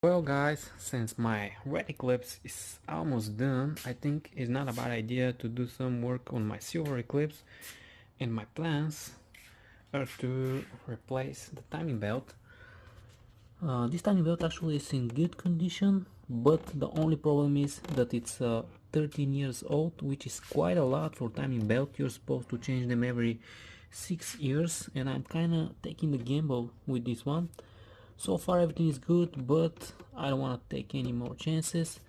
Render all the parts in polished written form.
Well guys, since my red eclipse is almost done, I think it's not a bad idea to do some work on my silver eclipse, and my plans are to replace the timing belt. This timing belt actually is in good condition, but the only problem is that it's 13 years old, which is quite a lot for timing belt. You're supposed to change them every 6 years, and I'm kinda taking the gamble with this one. So far everything is good, but I don't want to take any more chances,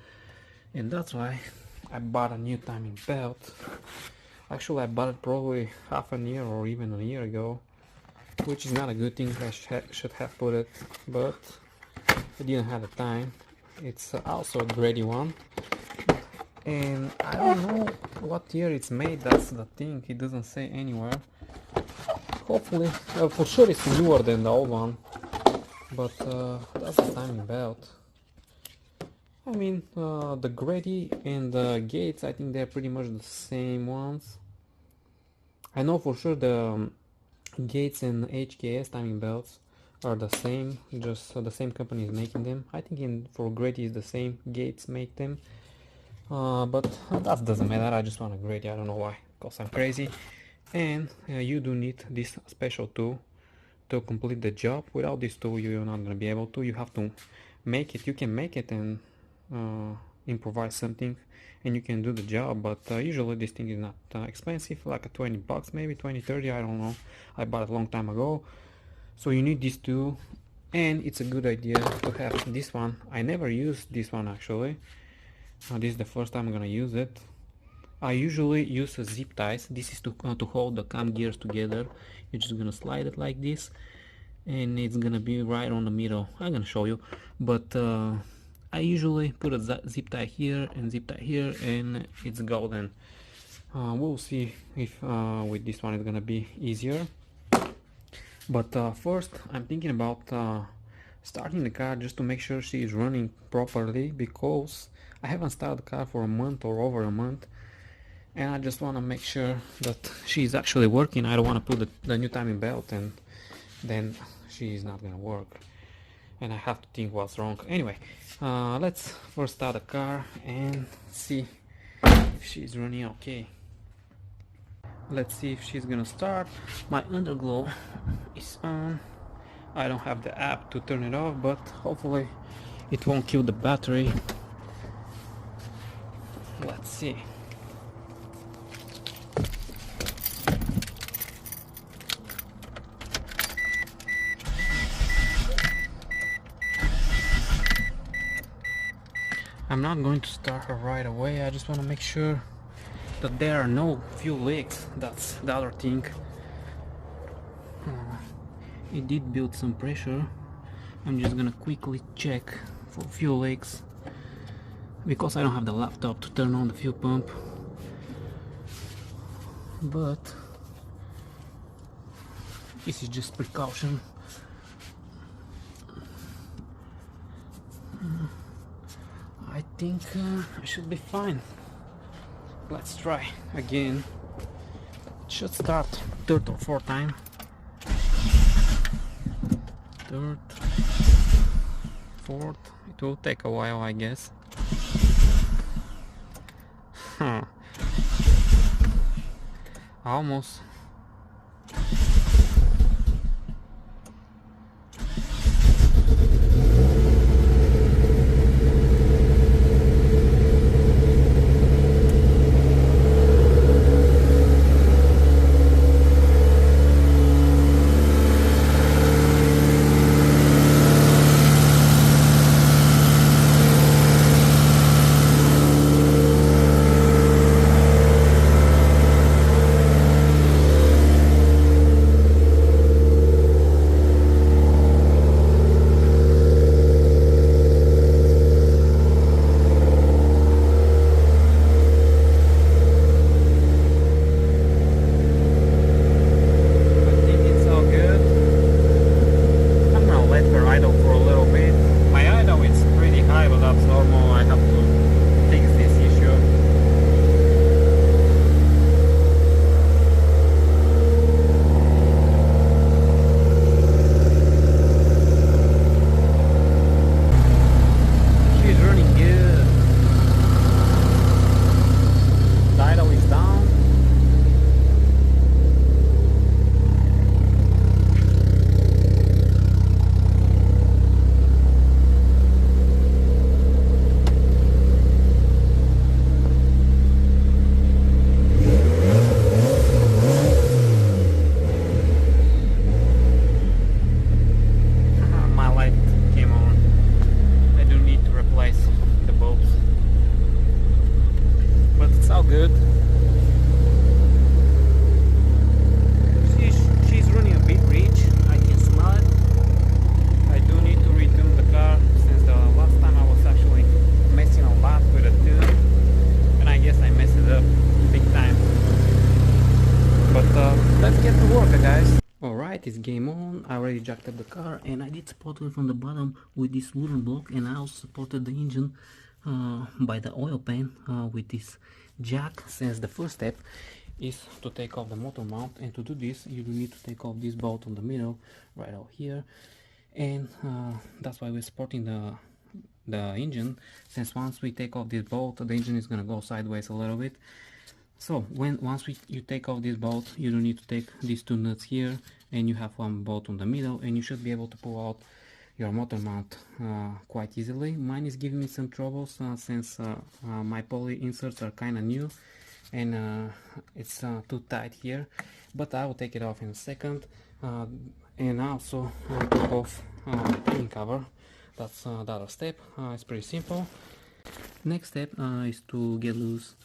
and that's why I bought a new timing belt. Actually I bought it probably half a year or even a year ago, which is not a good thing. I should have put it, but I didn't have the time. It's also a grady one, and I don't know what year it's made. That's the thing, it doesn't say anywhere. Hopefully, for sure it's newer than the old one. But that's the timing belt. I mean, the Grady and the Gates, I think they're pretty much the same ones. I know for sure the Gates and HKS timing belts are the same, just the same company is making them. I think for Grady is the same, Gates make them. But that doesn't matter, I just want a Grady, I don't know why, because I'm crazy. And you do need this special tool to complete the job. Without this tool you're not going to be able to. You have to make it. You can make it and improvise something and you can do the job, but usually this thing is not expensive, like 20 bucks, maybe 20-30, I don't know. I bought it a long time ago. So you need this tool, and it's a good idea to have this one. I never used this one actually. This is the first time I'm gonna use it. I usually use zip ties. This is to hold the cam gears together. You're just gonna slide it like this, and it's gonna be right on the middle. I'm gonna show you, but I usually put a zip tie here and zip tie here, and it's golden. We'll see if with this one it's gonna be easier. But first, I'm thinking about starting the car just to make sure she is running properly, because I haven't started the car for a month or over a month. And I just want to make sure that she's actually working. I don't want to put the new timing belt and then she's not gonna work, and I have to think what's wrong. Anyway, let's first start the car and see if she's running okay. Let's see if she's gonna start. My underglow is on. I don't have the app to turn it off, but hopefully it won't kill the battery. Let's see. I'm not going to start her right away. I just want to make sure that there are no fuel leaks. That's the other thing. It did build some pressure. I'm just gonna quickly check for fuel leaks, because I don't have the laptop to turn on the fuel pump. But this is just precaution. I think I should be fine. Let's try again. It should start third or fourth time. Third, fourth. It will take a while, I guess. Almost. Alright, it's game on. I already jacked up the car and I did support it from the bottom with this wooden block, and I also supported the engine by the oil pan with this jack, since the first step is to take off the motor mount, and to do this you do need to take off this bolt on the middle right out here, and that's why we're supporting the engine, since once we take off this bolt the engine is gonna go sideways a little bit. So once you take off this bolt, you don't need to take these two nuts here, and you have one bolt on the middle, and you should be able to pull out your motor mount quite easily. Mine is giving me some troubles since my poly inserts are kind of new, and it's too tight here, but I will take it off in a second. And also took off the timing cover. That's the other step. It's pretty simple. Next step is to get loose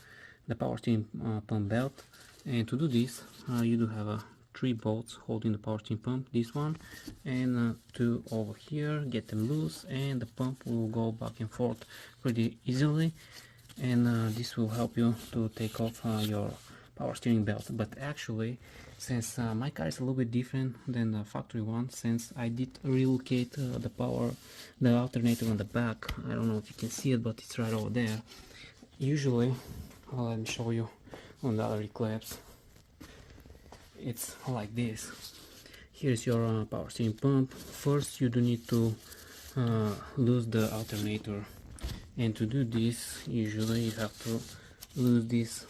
the power steering pump belt, and to do this you do have 3 bolts holding the power steering pump, this one and 2 over here. Get them loose and the pump will go back and forth pretty easily, and this will help you to take off your power steering belt. But actually, since my car is a little bit different than the factory one, since I did relocate the alternator on the back, I don't know if you can see it, but it's right over there. Usually, let me show you on the other Eclipse, it's like this. Here's your power steering pump. First you do need to lose the alternator, and to do this usually you have to lose this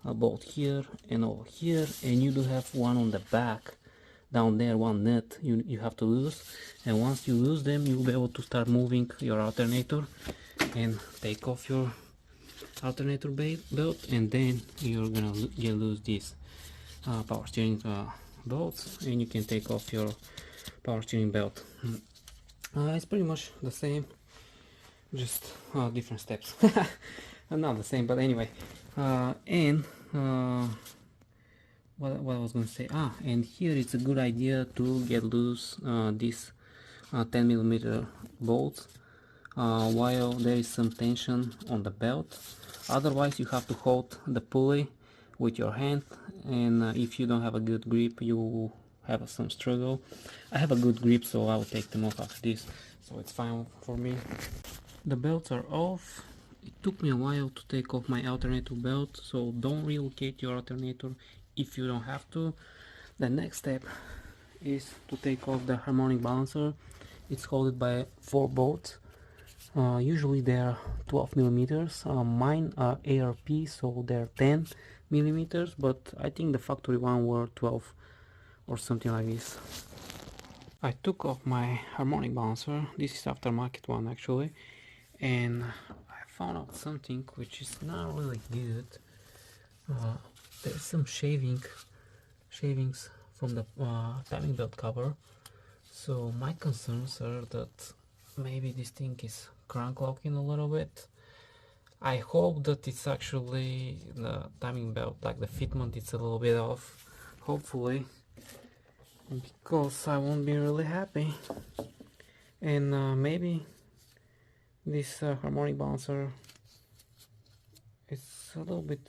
bolt here and over here, and you do have one on the back down there, one nut you have to lose, and once you lose them you'll be able to start moving your alternator and take off your alternator belt, and then you're gonna lose this power steering bolts, and you can take off your power steering belt. It's pretty much the same, just different steps. Not the same, but anyway. And what I was going to say, and here it's a good idea to get loose these 10mm bolts while there is some tension on the belt. Otherwise you have to hold the pulley with your hand, and if you don't have a good grip you will have some struggle. I have a good grip, so I will take them off after this, so it's fine for me. The belts are off. It took me a while to take off my alternator belt, so don't relocate your alternator if you don't have to. The next step is to take off the harmonic balancer. It's held by 4 bolts. Usually they are 12mm. Mine are ARP, so they're 10mm, but I think the factory one were 12 or something like this. I took off my harmonic balancer. This is aftermarket one actually, and I found out something which is not really good. There's some shavings from the timing belt cover, so my concerns are that maybe this thing is crank locking a little bit. I hope that it's actually the timing belt, like the fitment, it's a little bit off, hopefully, because I won't be really happy. And maybe this harmonic balancer is a little bit,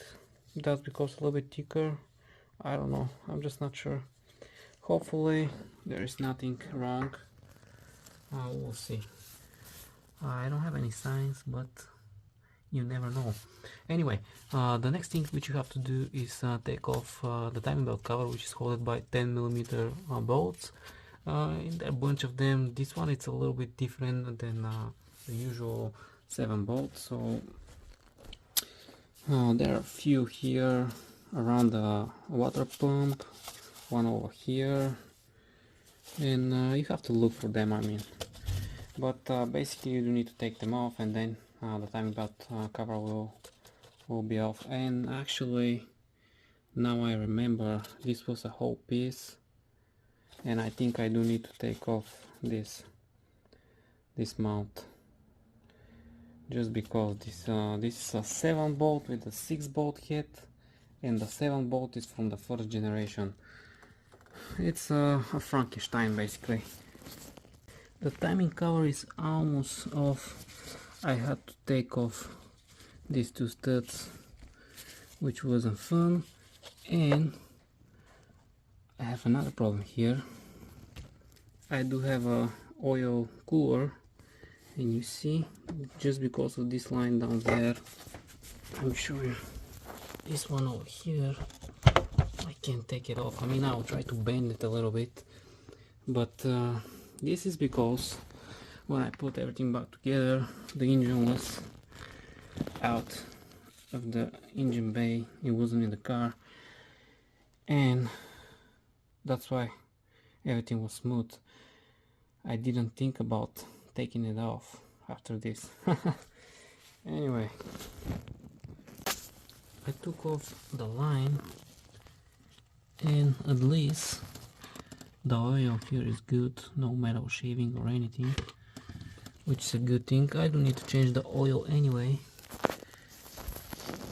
that's because a little bit thicker. I don't know, I'm just not sure. Hopefully there is nothing wrong. We'll see. I don't have any signs, but you never know. Anyway, the next thing which you have to do is take off the timing belt cover, which is held by 10mm bolts. In a bunch of them. This one it's a little bit different than the usual 7 bolts, so there are a few here around the water pump, one over here, and you have to look for them, I mean. But basically you do need to take them off, and then the timing belt cover will be off. And actually now I remember, this was a whole piece, and I think I do need to take off this mount, just because this is a 7 bolt with a 6 bolt head, and the 7 bolt is from the first generation. It's a Frankenstein basically. The timing cover is almost off. I had to take off these 2 studs, which wasn't fun, and I have another problem here. I do have a oil cooler, and you see, just because of this line down there, let me show you. This one over here, I can't take it off. I mean, I'll try to bend it a little bit, but this is because when I put everything back together, the engine was out of the engine bay, it wasn't in the car, and that's why everything was smooth. I didn't think about taking it off after this. Anyway, I took off the line, and at least the oil here is good, no metal shaving or anything, which is a good thing. I don't need to change the oil anyway.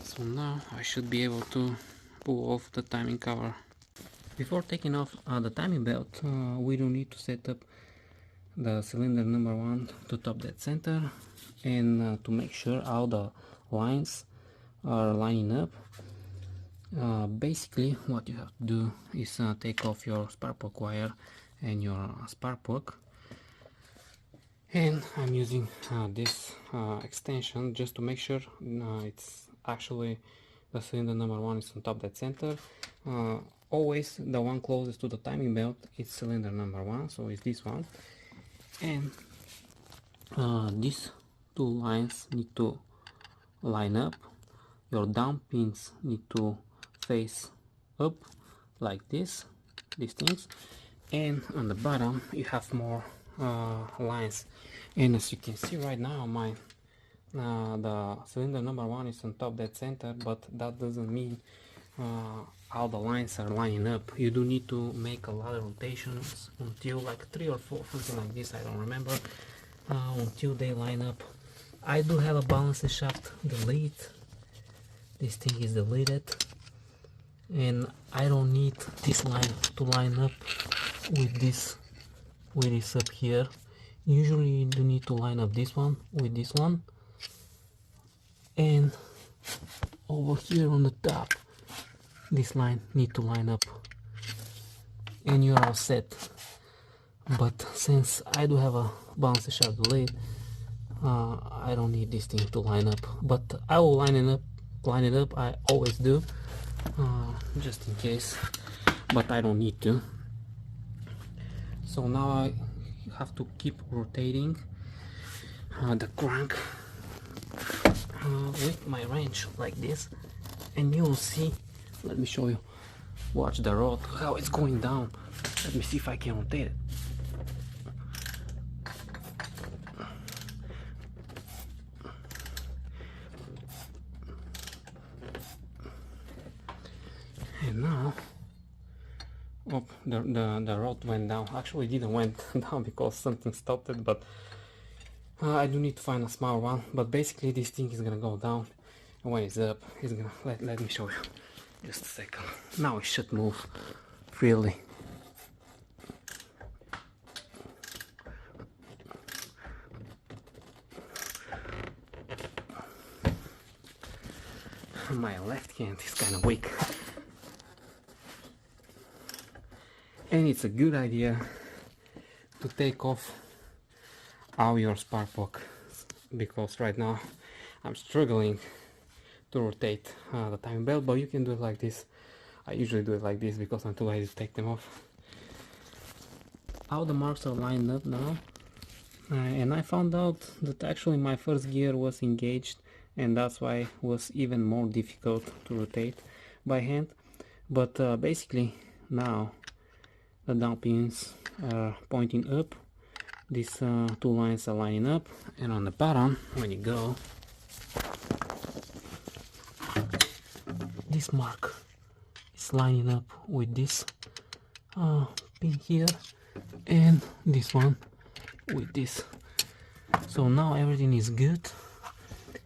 So now I should be able to pull off the timing cover. Before taking off the timing belt, we do need to set up the cylinder number 1 to top dead center, and to make sure all the lines are lining up. Basically what you have to do is take off your spark plug wire and your spark plug, and I'm using this extension just to make sure it's actually the cylinder number 1 is on top dead center. Always the one closest to the timing belt is cylinder number 1, so it's this one, and these two lines need to line up. Your down pins need to face up like this, these things, and on the bottom you have more lines. And as you can see right now, my the cylinder number 1 is on top dead center, but that doesn't mean all the lines are lining up. You do need to make a lot of rotations until like 3 or 4, something like this, I don't remember, until they line up. I do have a balancing shaft delete. This thing is deleted, and I don't need this line to line up with this up here. Usually you do need to line up this one with this one, and over here on the top this line need to line up, and you're all set. But since I do have a balancing shaft delete, I don't need this thing to line up, but I will line it up. I always do, just in case, but I don't need to. So now I have to keep rotating the crank with my wrench like this, and you will see. Let me show you. Watch the rod, how it's going down. Let me see if I can rotate it. And now, oh, the rod went down. Actually, it didn't went down because something stopped it, but I do need to find a small one. But basically, this thing is gonna go down, and when it's up, it's gonna let me show you. Just a second. Now it should move freely. My left hand is kind of weak, and it's a good idea to take off all your spark plug, because right now I'm struggling to rotate the timing belt, but you can do it like this. I usually do it like this because I'm too lazy to take them off. All the marks are lined up now, and I found out that actually my first gear was engaged, and that's why it was even more difficult to rotate by hand. But basically now the down pins are pointing up, these two lines are lining up, and on the bottom, when you go, this mark is lining up with this pin here, and this one with this. So now everything is good.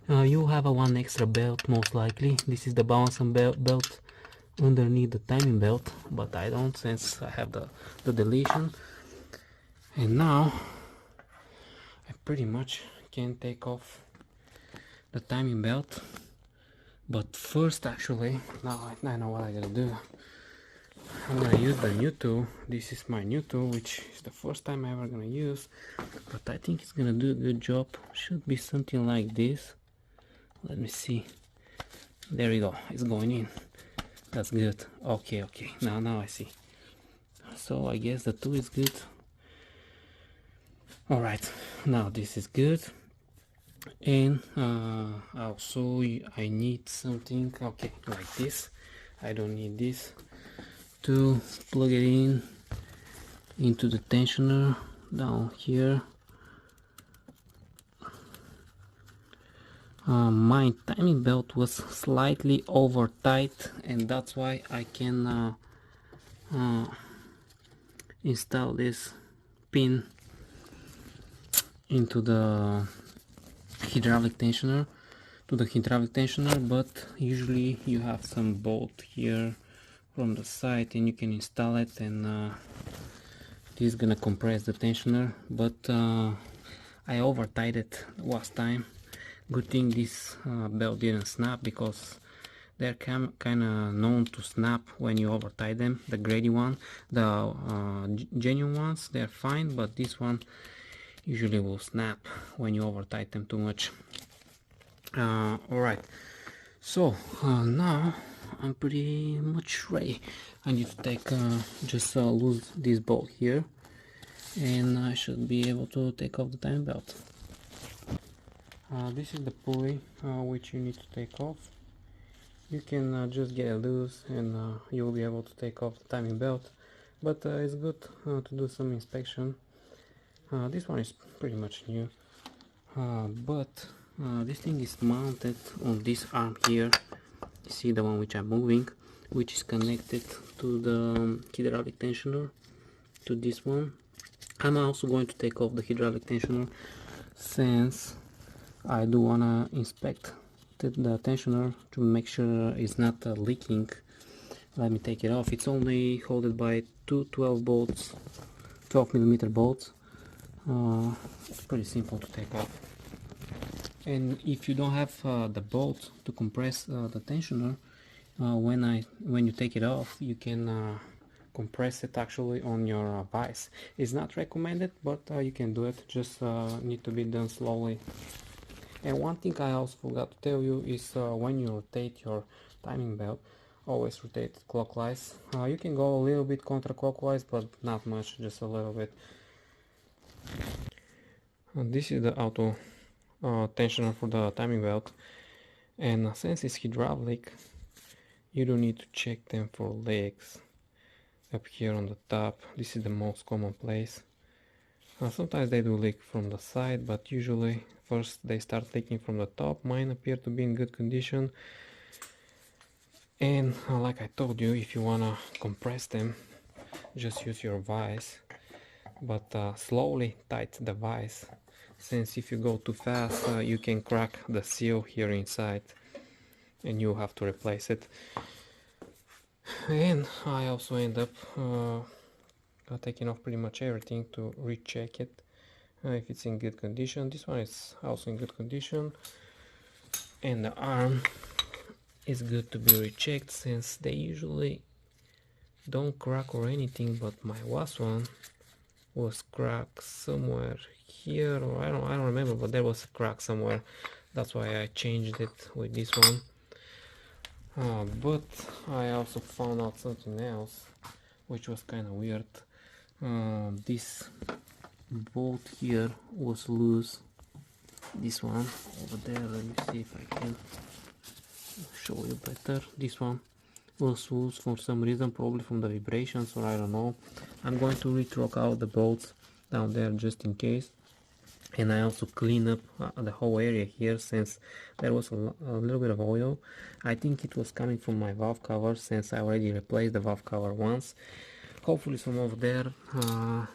You have a one extra belt most likely. This is the balancing belt underneath the timing belt, but I don't, since I have the deletion. And now I pretty much can take off the timing belt. But first, actually, now I know what I gotta do. I'm gonna use the new tool. This is my new tool, which is the first time I'm ever gonna use, but I think it's gonna do a good job. Should be something like this. Let me see. There we go. It's going in. That's good. Okay, okay. Now I see. So I guess the tool is good. All right. Now this is good. And also I need something. Okay, like this. I don't need this. To plug it in into the tensioner down here. My timing belt was slightly over tight, and that's why I can install this pin into the hydraulic tensioner, but usually you have some bolt here from the side and you can install it, and this is gonna compress the tensioner, but I over tied it last time. Good thing this belt didn't snap, because they're kind of known to snap when you over tie them. The grady one, the genuine ones, they're fine, but this one usually will snap when you over tie them too much. Alright, so now I'm pretty much ready. I need to take just lose this bolt here, and I should be able to take off the timing belt. This is the pulley which you need to take off. You can just get it loose and you'll be able to take off the timing belt, but it's good to do some inspection. This one is pretty much new, but this thing is mounted on this arm here. You see the one which I'm moving, which is connected to the hydraulic tensioner, to this one. I'm also going to take off the hydraulic tensioner, since I do wanna inspect the tensioner to make sure it's not leaking. Let me take it off. It's only held by two 12 millimeter bolts. It's pretty simple to take off. And if you don't have the bolt to compress the tensioner, when you take it off, you can compress it actually on your vise. It's not recommended, but you can do it. Just need to be done slowly. And one thing I also forgot to tell you is when you rotate your timing belt, always rotate it clockwise. You can go a little bit counterclockwise, but not much, just a little bit. This is the auto tensioner for the timing belt, and since it's hydraulic, you don't need to check them for leaks. Up here on the top, this is the most common place. Sometimes they do leak from the side, but usually first they start leaking from the top. Mine appear to be in good condition, and like I told you, if you wanna compress them, just use your vise, but slowly tighten the vise, since if you go too fast you can crack the seal here inside and you have to replace it. And I also end up taking off pretty much everything to recheck it if it's in good condition. This one is also in good condition, and the arm is good to be rechecked, since they usually don't crack or anything, but my last one was cracked somewhere here, or I don't remember, but there was a crack somewhere. That's why I changed it with this one. But I also found out something else which was kind of weird. This bolt here was loose. This one over there, let me see if I can show you better. This one was loose for some reason, probably from the vibrations, or I don't know. I'm going to retorque out the bolts down there just in case, and I also clean up the whole area here, since there was a little bit of oil. I think it was coming from my valve cover, since I already replaced the valve cover once. Hopefully it's from over there.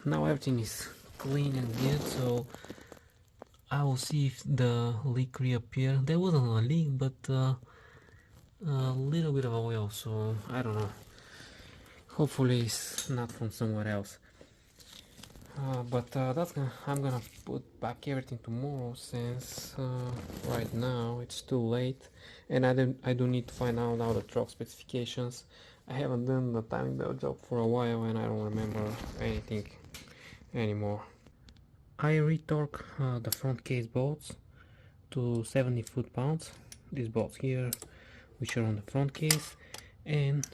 Now everything is clean and good, so I will see if the leak reappear. There wasn't a leak, but a little bit of oil, so I don't know. Hopefully it's not from somewhere else. But I'm gonna put back everything tomorrow, since right now it's too late, and I do need to find out now the truck specifications. I haven't done the timing belt job for a while and I don't remember anything anymore. I retorque the front case bolts to 70 foot-pounds, these bolts here which are on the front case, and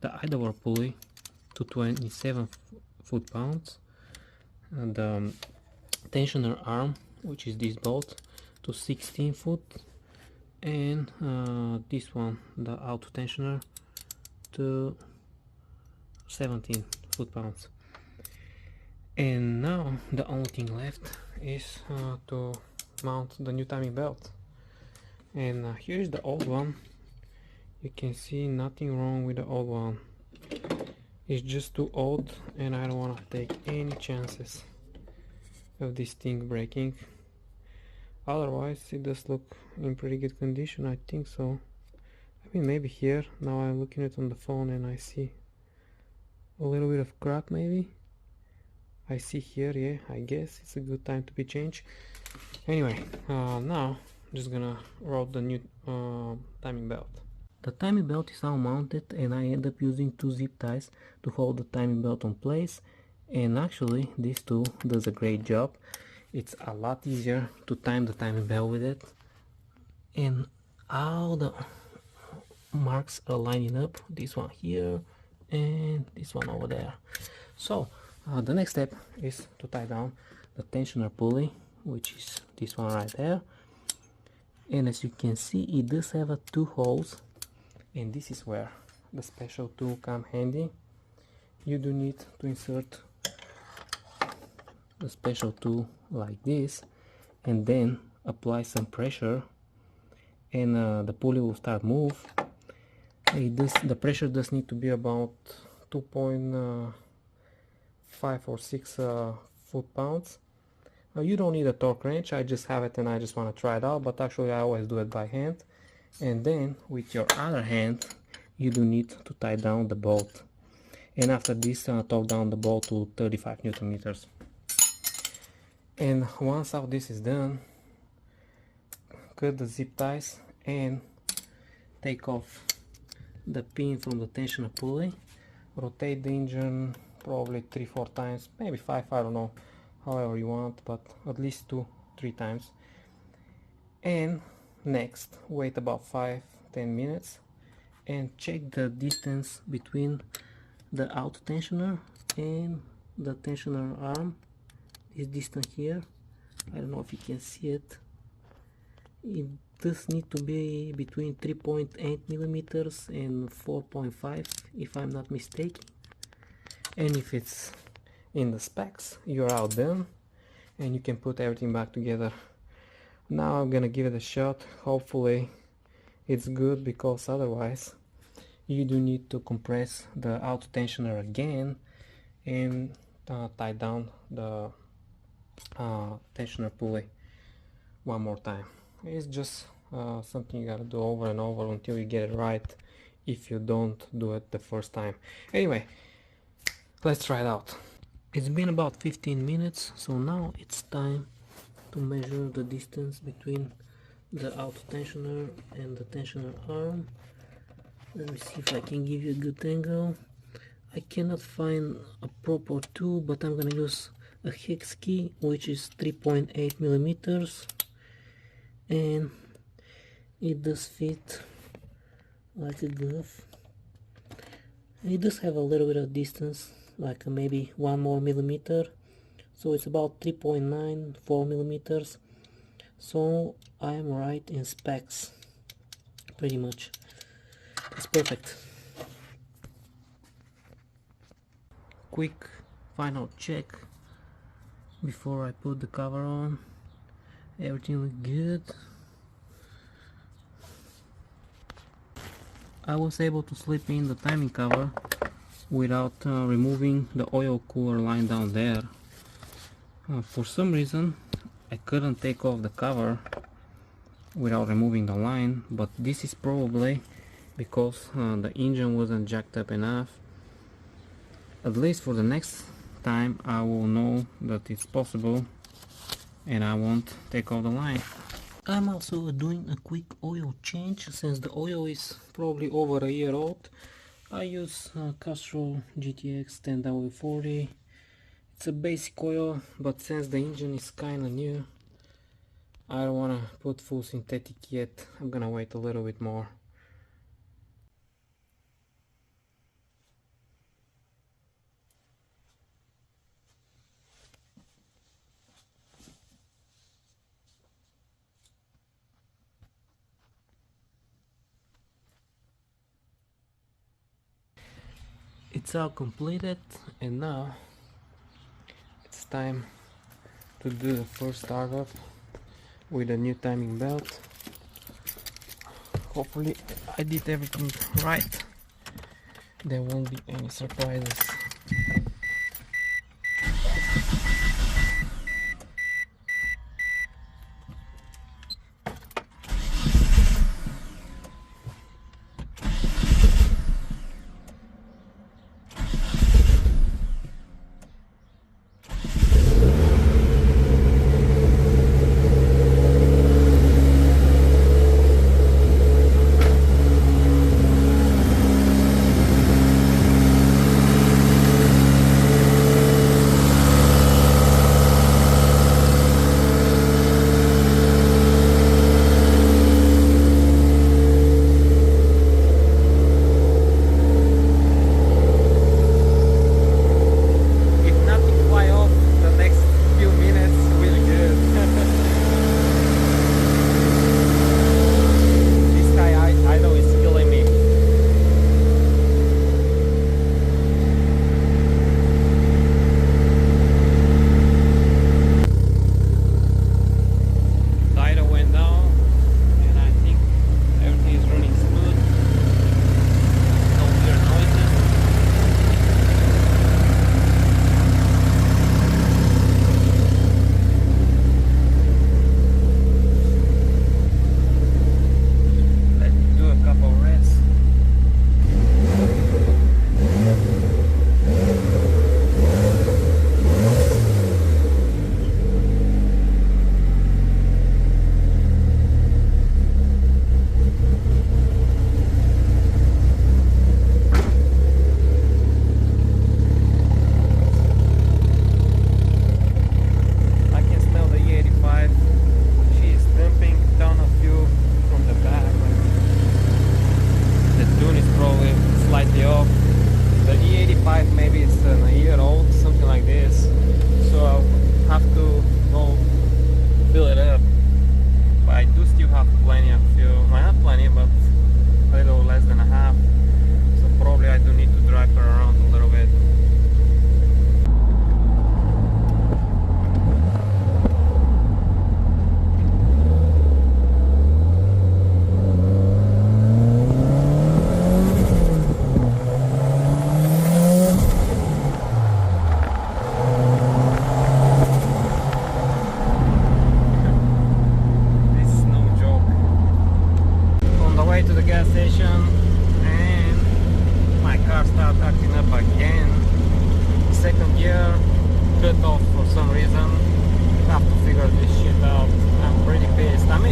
the idler pulley to 27 foot-pounds, and the tensioner arm, which is this bolt, to 16 foot, and this one, the auto tensioner, to 17 foot-pounds. And now the only thing left is to mount the new timing belt. And here's the old one. You can see nothing wrong with the old one. It's just too old and I don't want to take any chances of this thing breaking. Otherwise it does look in pretty good condition, I think so. I mean, maybe here, now I'm looking at it on the phone and I see a little bit of crack maybe. I see here, yeah, I guess it's a good time to be changed. Anyway, now I'm just gonna route the new timing belt. The timing belt is now mounted and I end up using two zip ties to hold the timing belt on place, and actually this tool does a great job. It's a lot easier to time the timing belt with it, and all the marks are lining up, this one here and this one over there. So the next step is to tie down the tensioner pulley, which is this one right there, and as you can see it does have two holes, and this is where the special tool comes handy. You do need to insert the special tool like this and then apply some pressure, and the pulley will start move. The pressure does need to be about 2.5 or 6 foot-pounds. You don't need a torque wrench, I just have it and I just want to try it out, but actually I always do it by hand. And then with your other hand you do need to tie down the bolt, and after this torque down the bolt to 35 Newton meters. And once all this is done, cut the zip ties and take off the pin from the tensioner pulley. Rotate the engine probably 3-4 times, maybe 5, I don't know, however you want, but at least 2-3 times. And next wait about 5-10 minutes and check the distance between the auto tensioner and the tensioner arm. This distance here, I don't know if you can see it, it does need to be between 3.8 millimeters and 4.5 if I'm not mistaken. And if it's in the specs, you're all done and you can put everything back together. Now I'm gonna give it a shot. Hopefully it's good, because otherwise you do need to compress the auto tensioner again and tie down the tensioner pulley one more time. It's just something you gotta do over and over until you get it right, if you don't do it the first time. Anyway, let's try it out. It's been about 15 minutes, so now it's time to measure the distance between the auto tensioner and the tensioner arm. Let me see if I can give you a good angle. I cannot find a proper tool, but I'm gonna use a hex key, which is 3.8 millimeters, and it does fit like a glove. It does have a little bit of distance, like maybe 1 more millimeter, so it's about 3.94 millimeters. So I am right in specs, pretty much. It's perfect. Quick final check before I put the cover on. Everything looks good. I was able to slip in the timing cover without removing the oil cooler line down there. For some reason I couldn't take off the cover without removing the line, but this is probably because the engine wasn't jacked up enough. At least for the next time I will know that it's possible and I won't take off the line. I'm also doing a quick oil change since the oil is probably over a year old. I use Castrol GTX 10W40. It's a basic oil, but since the engine is kinda new, I don't wanna put full synthetic yet. I'm gonna wait a little bit more. It's all completed, and now it's time to do the first startup with a new timing belt. Hopefully I did everything right. There won't be any surprises.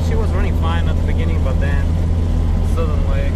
She was running fine at the beginning, but then suddenly